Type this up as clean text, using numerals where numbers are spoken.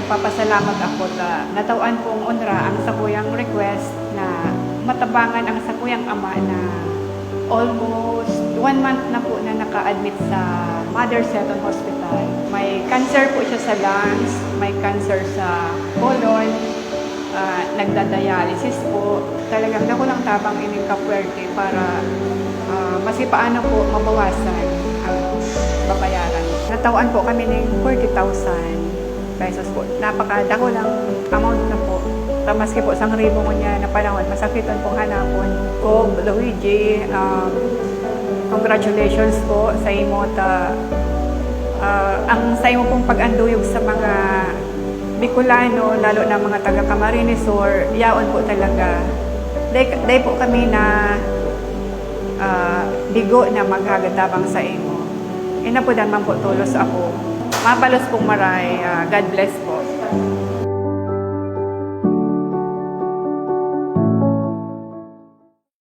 nagpapasalamat ako na natawan pong unra ang sakuyang request na matabangan ang sakuyang ama na almost 1 month na po na naka-admit sa Mother Seton Hospital. May cancer po siya sa lungs, may cancer sa colon, nagdadialysis po. Talagang nakulang tabang ining kapwerte para paano po mabawasan ang babayaran. Natawan po kami ng 40,000 pesos po. Napakadako lang amount na po. Maski po sang ribo mo niya na panahon, masakiton pong hanapon. Ko, Luigi, congratulations po sa imo ang sa imo pong pag-anduyog sa mga Bicolano, lalo na mga taga Camarines Sur, yaon po talaga. Day po kami na bigo na maghagatabang sa imo. Ina po naman po tulos ako. Mapalos pong maray. God bless po.